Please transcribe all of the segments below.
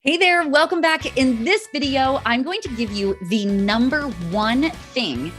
Hey there, welcome back. In this video, I'm going to give you the number one thing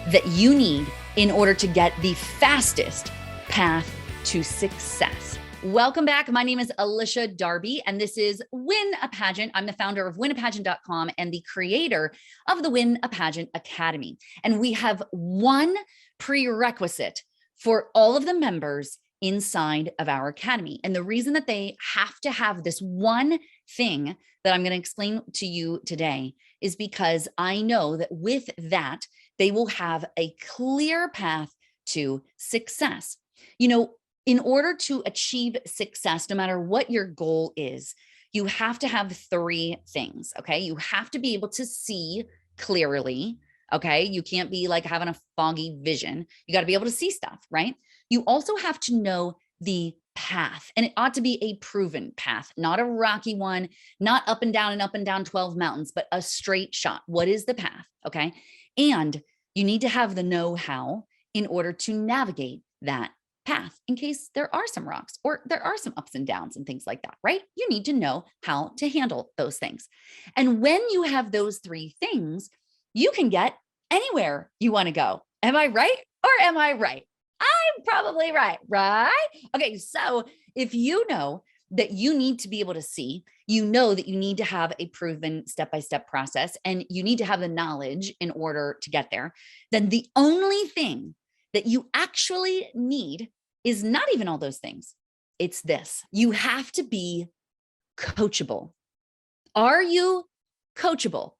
that you need in order to get the fastest path to success. Welcome back. My name is Alycia Darby, and this is Win a Pageant. I'm the founder of winapageant.com and the creator of the Win a Pageant Academy. And we have one prerequisite for all of the members inside of our academy. And the reason that they have to have this one thing that I'm going to explain to you today is because I know that with that, they will have a clear path to success. You know, in order to achieve success, no matter what your goal is, you have to have three things, okay? You have to be able to see clearly, okay? You can't be like having a foggy vision. You got to be able to see stuff, right? You also have to know the path, and it ought to be a proven path, not a rocky one, not up and down 12 mountains, but a straight shot. What is the path? Okay. And you need to have the know-how in order to navigate that path in case there are some rocks or there are some ups and downs and things like that, right? You need to know how to handle those things. And when you have those three things, you can get anywhere you want to go. Am I right? Or am I right? I'm probably right, right? Okay, so if you know that you need to be able to see, you know that you need to have a proven step-by-step process, and you need to have the knowledge in order to get there, then the only thing that you actually need is not even all those things. It's this. You have to be coachable. Are you coachable?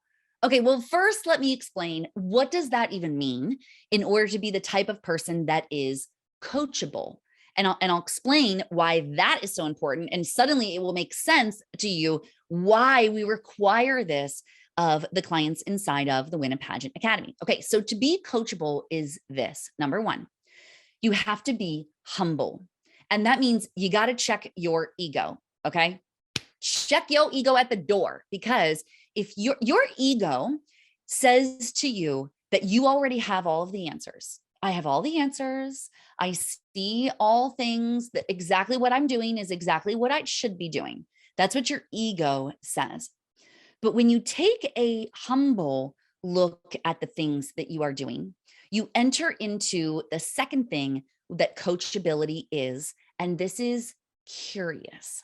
Okay, well, first, let me explain what does that even mean in order to be the type of person that is coachable. And I'll explain why that is so important. And suddenly it will make sense to you why we require this of the clients inside of the Win a Pageant Academy. Okay, so to be coachable is this. Number one, you have to be humble. And that means you got to check your ego, okay? Check your ego at the door, because if your ego says to you that you already have all of the answers, I have all the answers, I see all things, that exactly what I'm doing is exactly what I should be doing. That's what your ego says. But when you take a humble look at the things that you are doing, you enter into the second thing that coachability is, and this is curious.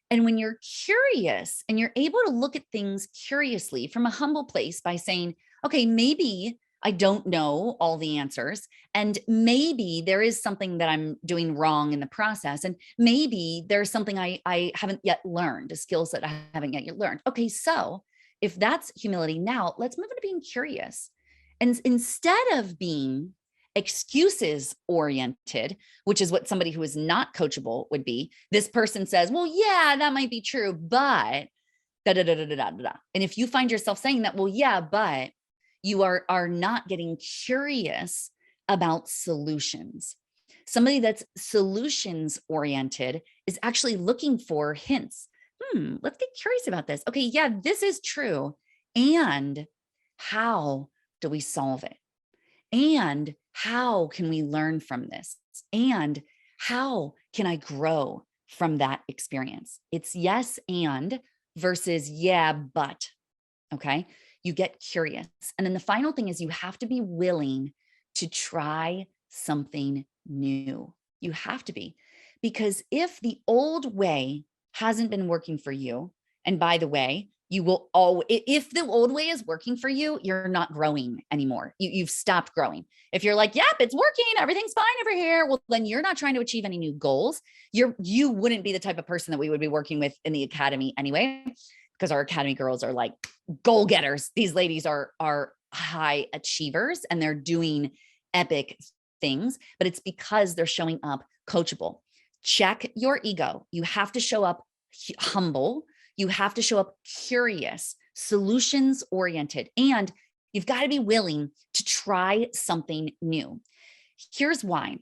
And when you're curious and you're able to look at things curiously from a humble place by saying, okay, maybe I don't know all the answers, and maybe there is something that I'm doing wrong in the process, and maybe there's something I haven't yet learned, a skill set I haven't yet learned. Okay, so if that's humility, now let's move into being curious. And instead of being excuses oriented, which is what somebody who is not coachable would be. This person says, well, yeah, that might be true, but da da da da da da da. And if you find yourself saying that, well, yeah, but you are not getting curious about solutions. Somebody that's solutions oriented is actually looking for hints. Let's get curious about this. Okay, yeah, this is true. And how do we solve it? And how can we learn from this? And how can I grow from that experience? It's yes and versus yeah, but. Okay. You get curious. And then the final thing is you have to be willing to try something new. You have to be, because if the old way hasn't been working for you, and by the way, you will always, if the old way is working for you, you're not growing anymore. You've stopped growing. If you're like, yep, it's working, everything's fine over here, well, then you're not trying to achieve any new goals. You wouldn't be the type of person that we would be working with in the academy anyway, because our academy girls are like goal getters. These ladies are high achievers and they're doing epic things, but it's because they're showing up coachable. Check your ego. You have to show up humble. You have to show up curious, solutions oriented, and you've got to be willing to try something new. Here's why.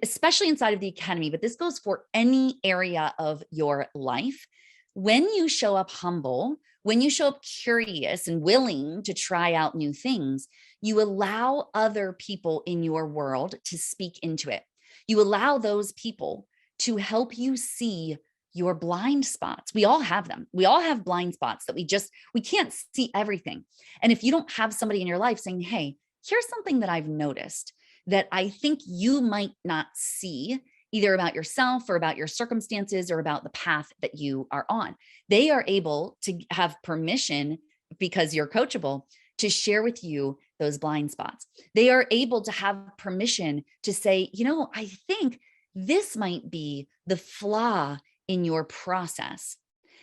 Especially inside of the academy, but this goes for any area of your life. When you show up humble, when you show up curious and willing to try out new things, you allow other people in your world to speak into it. You allow those people to help you see your blind spots. We all have them. We all have blind spots that we can't see everything. And if you don't have somebody in your life saying, hey, here's something that I've noticed that I think you might not see, either about yourself or about your circumstances or about the path that you are on, they are able to have permission, because you're coachable, to share with you those blind spots. They are able to have permission to say, I think this might be the flaw in your process.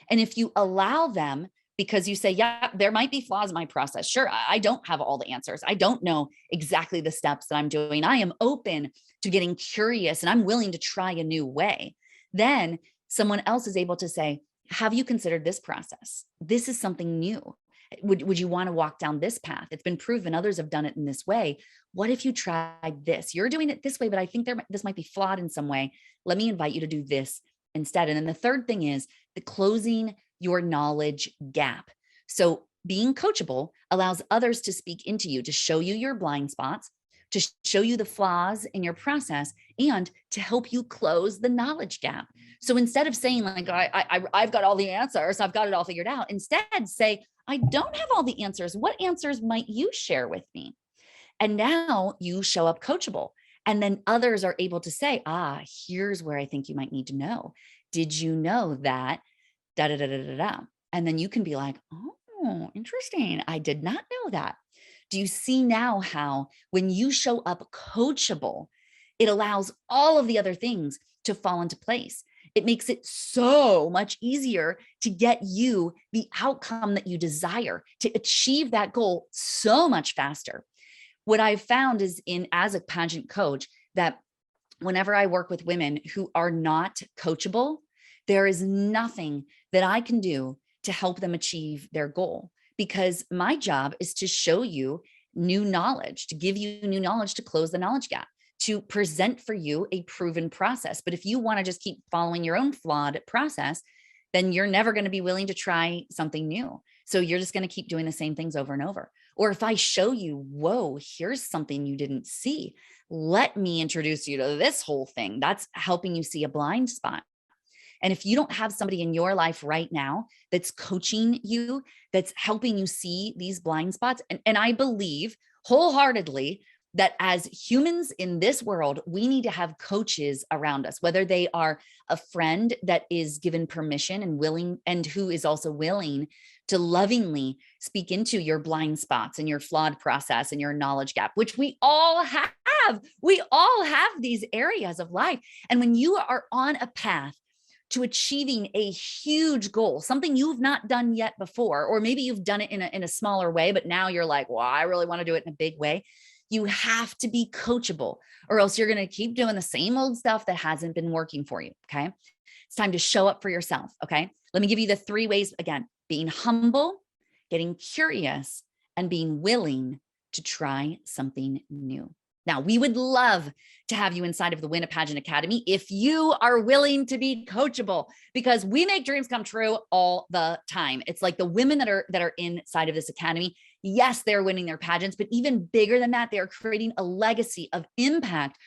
And if you allow them, because you say, yeah, there might be flaws in my process. Sure, I don't have all the answers. I don't know exactly the steps that I'm doing. I am open to getting curious and I'm willing to try a new way. Then someone else is able to say, have you considered this process? This is something new. Would you want to walk down this path? It's been proven others have done it in this way. What if you tried this? You're doing it this way, but I think this might be flawed in some way. Let me invite you to do this instead. And then the third thing is the closing your knowledge gap. So being coachable allows others to speak into you, to show you your blind spots, to show you the flaws in your process, and to help you close the knowledge gap. So instead of saying like, I've got all the answers, I've got it all figured out, instead say, I don't have all the answers. What answers might you share with me? And now you show up coachable. And then others are able to say, here's where I think you might need to know. Did you know that da, da, da, da, da, da. And then you can be like, oh, interesting. I did not know that. Do you see now how when you show up coachable, it allows all of the other things to fall into place? It makes it so much easier to get you the outcome that you desire, to achieve that goal so much faster. What I've found is as a pageant coach, that whenever I work with women who are not coachable, there is nothing that I can do to help them achieve their goal, because my job is to show you new knowledge, to give you new knowledge, to close the knowledge gap, to present for you a proven process. But if you want to just keep following your own flawed process, then you're never going to be willing to try something new. So you're just going to keep doing the same things over and over. Or if I show you, whoa, here's something you didn't see, let me introduce you to this whole thing. That's helping you see a blind spot. And if you don't have somebody in your life right now that's coaching you, that's helping you see these blind spots, and I believe wholeheartedly that as humans in this world, we need to have coaches around us, whether they are a friend that is given permission and willing, and who is also willing to lovingly speak into your blind spots and your flawed process and your knowledge gap, which we all have. We all have these areas of life. And when you are on a path to achieving a huge goal, something you've not done yet before, or maybe you've done it in a smaller way, but now you're like, well, I really want to do it in a big way. You have to be coachable, or else you're going to keep doing the same old stuff that hasn't been working for you. Okay. It's time to show up for yourself. Okay. Let me give you the 3 ways again: being humble, getting curious, and being willing to try something new. Now, we would love to have you inside of the Win a Pageant Academy if you are willing to be coachable, because we make dreams come true all the time. It's like the women that are inside of this academy. Yes, they're winning their pageants, but even bigger than that, they are creating a legacy of impact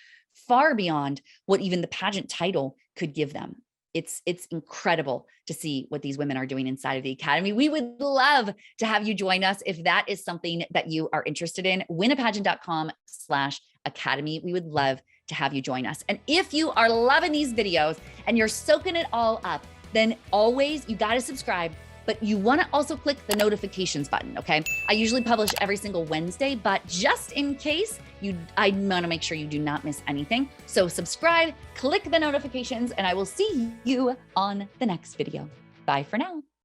far beyond what even the pageant title could give them. It's incredible to see what these women are doing inside of the academy. We would love to have you join us if that is something that you are interested in. winapageant.com/academy. We would love to have you join us. And if you are loving these videos and you're soaking it all up, then always you got to subscribe, but you want to also click the notifications button. Okay. I usually publish every single Wednesday, but just in case I want to make sure you do not miss anything. So subscribe, click the notifications, and I will see you on the next video. Bye for now.